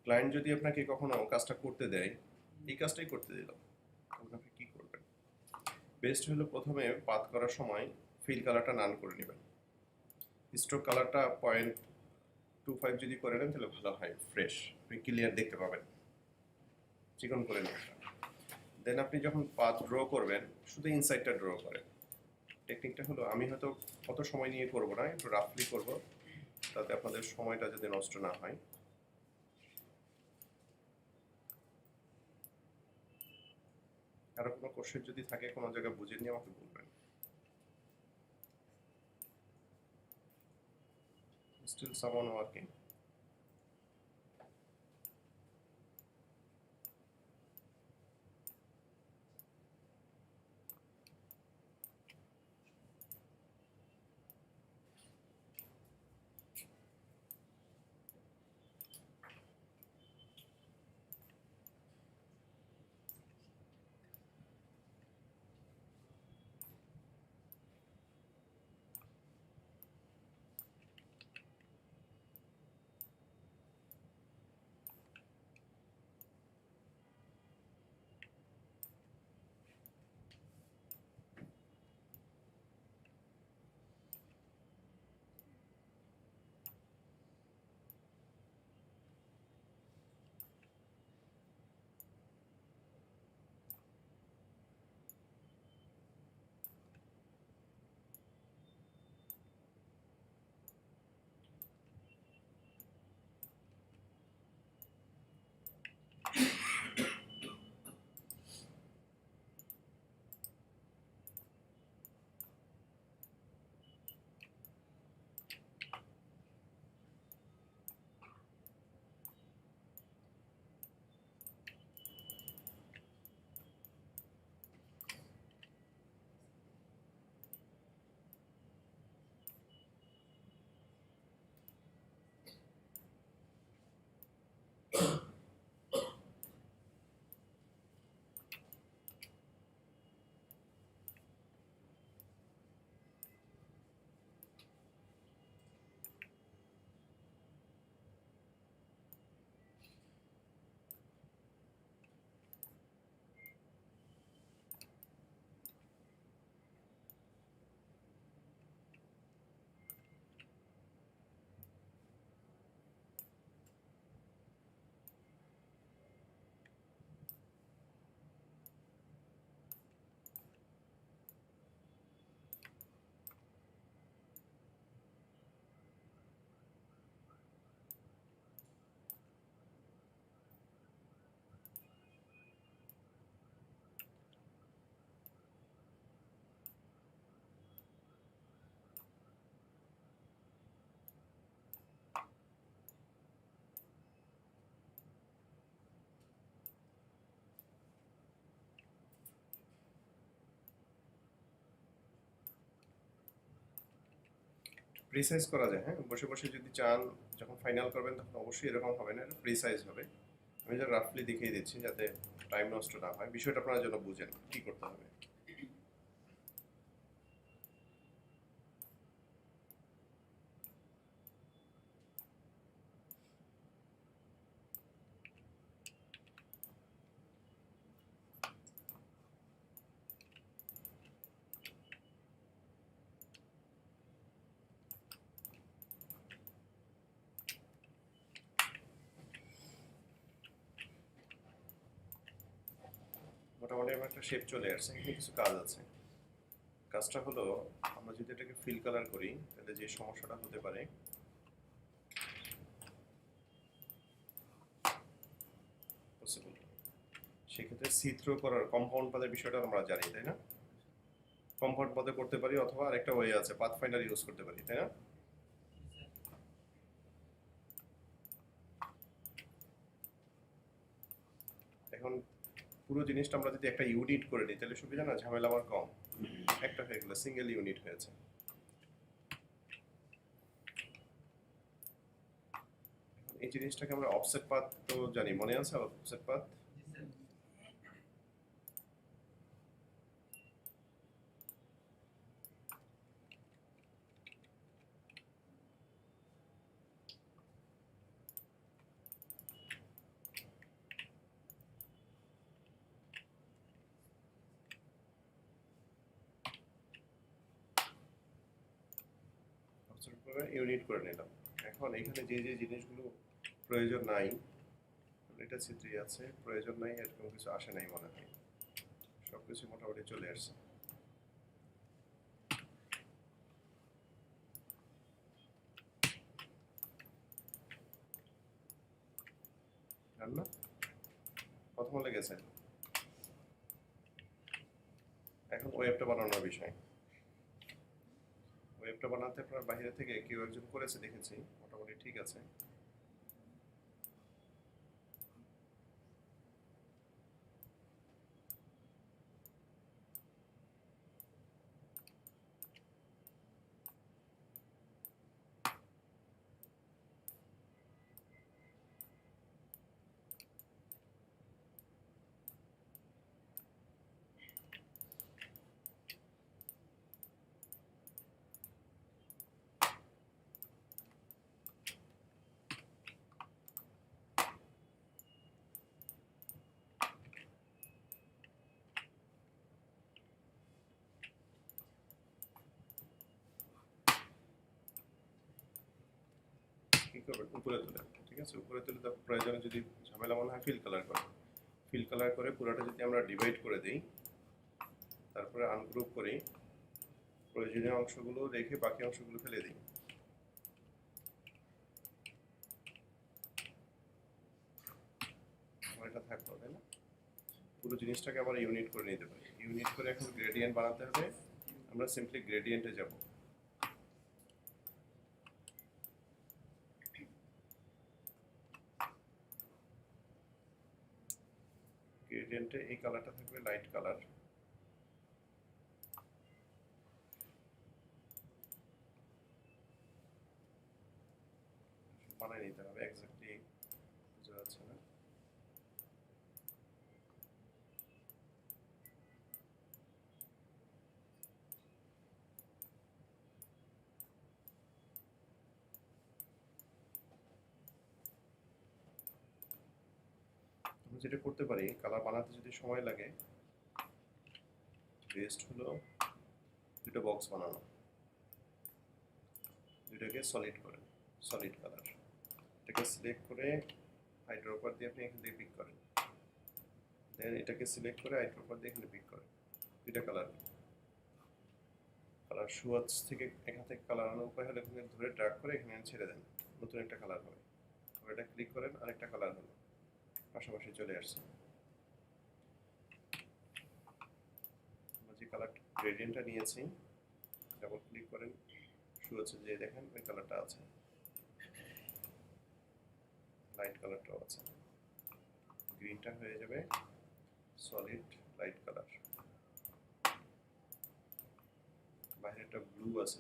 Client যদি আপনাকে কখনো কাজটা করতে দেয়, এই কাজটাই করতে দিল, তখন আপনি কি করবেন? বেস্ট হলো প্রথমে পাথ করার সময় ফিল কালারটা নান করে নেবেন। স্ট্রোক কালারটা 0.25 যদি করে নেন তাহলে ভালো হয়, ফ্রেশ, আপনি ক্লিয়ার দেখতে পাবেন, চিকন করে নেবেন। দেন আপনি যখন পাথ ড্র করবেন, শুধু ইনসাইডটা ড্র করেন। টেকনিকটা হলো, আমি হয়তো কত সময় নিয়ে করব না, একটু রাফলি করব, তাতে আপনাদের সময়টা যাতে নষ্ট না হয়। আরো কোনো কোশ্চেন যদি থাকে, কোনো জায়গায় বুঝে নিয়ে আমাকে বলবেন। Still someone working? প্রিসাইজ করা যায়, হ্যাঁ, বসে বসে যদি চান, যখন ফাইনাল করবেন তখন অবশ্যই এরকম হবে না, প্রিসাইজ হবে। আমি যা রাফলি দেখিয়ে দিচ্ছি যাতে টাইম নষ্ট না হয়, বিষয়টা আপনারা যেন বুঝেন কি করতে হবে। মোটামুটি আমার একটা শেপ চলে আসছে, এখানে কিছু কাজ আছে। কাজটা হলো, আমরা যদি এটাকে ফিল কালার করি তাহলে যে সমস্যাটা হতে পারে, পসিবল, সেক্ষেত্রে চিত্র করার কম্পাউন্ড পাদের বিষয়টা আমরা জানি, তাই না? কম্পাউন্ড পাদে করতে পারি, অথবা আরেকটা ওয়ে আছে, পাথ ফাইন্ডার ইউজ করতে পারি, তাই না? এখন পুরো জিনিসটা আমরা যদি একটা ইউনিট করে নিই তাহলে সুবিধা না, ঝামেলা আমার কম। একটা হয়ে গেল, সিঙ্গেল ইউনিট হয়েছে। এই জিনিসটাকে আমরা অফসেট পাথ তো জানি, মনে আছে অফসেট পাথ? করে ইউনিট করে নিলাম। এখন এখানে যে যে জিনিসগুলো প্রয়োজন নাই, এটা চিত্রে আছে, প্রয়োজন নাই এরকম কিছু আসে নাই মনে হয়, সবকিছু মোটামুটি চলে আসছে। না প্রথম লেগেছে। এখন ওয়েবটা বানানোর বিষয়। ওয়েবটা বানাতে আপনার বাইরে থেকে কেউ একজন করেছে দেখেছি, মোটামুটি ঠিক আছে। কি করবেন, উপরে তুলে, ঠিক আছে, উপরে তুলে তারপর প্রয়োজনে যদি ঝামেলা মনে হয় ফিল কালার করে, ফিল কালার করে পুরোটা যদি আমরা ডিভাইড করে দিই, তারপরে আনগ্রুপ করি, প্রয়োজনীয় অংশগুলো রেখে বাকি অংশগুলো ফেলে দিই। এটা থাকলো, তাই না? পুরো জিনিসটাকে আবার ইউনিট করে নিতে পারি। ইউনিট করে এখন গ্রেডিয়েন্ট বানাতে হবে, আমরা সিম্পলি গ্রেডিয়েন্টে যাব। গ্রেডিয়েন্টে এই কালারটা থাকবে লাইট কালার, বানাই নিতে হবে, এক্স্যাক্টলি বোঝা যাচ্ছে না। আমরা যেটা করতে পারি, কালার বানাতে যদি সময় লাগে, বেস্ট হলো দুটো বক্স বানানো, দুটোকে সলিড করে, সলিড কালার, এটাকে সিলেক্ট করে আইড্রপার দিয়ে আপনি এখান থেকে পিক করেন, দেন এটাকে সিলেক্ট করে আইড্রপার দিয়ে এখানে পিক করেন, দুইটা কালার। কালার সুয়াচ থেকে এখান থেকে কালার আনার উপায় হলে এখানে ধরে ড্র্যাগ করে এখানে ছেড়ে দেন, নতুন একটা কালার হবে। এটা ক্লিক করেন, আরেকটা কালার হলো, পাশাপাশি চলে আসছে। আমরা যে কালার গ্রেডিয়েন্টটা নিয়েছি, ডাবল ক্লিক করেন, সুয়াচে যে দেখেন ওই কালারটা আছে, লাইট কালারটাও আছে, গ্রিনটা হয়ে যাবে সলিড লাইট কালার, বাইরে একটা ব্লু আছে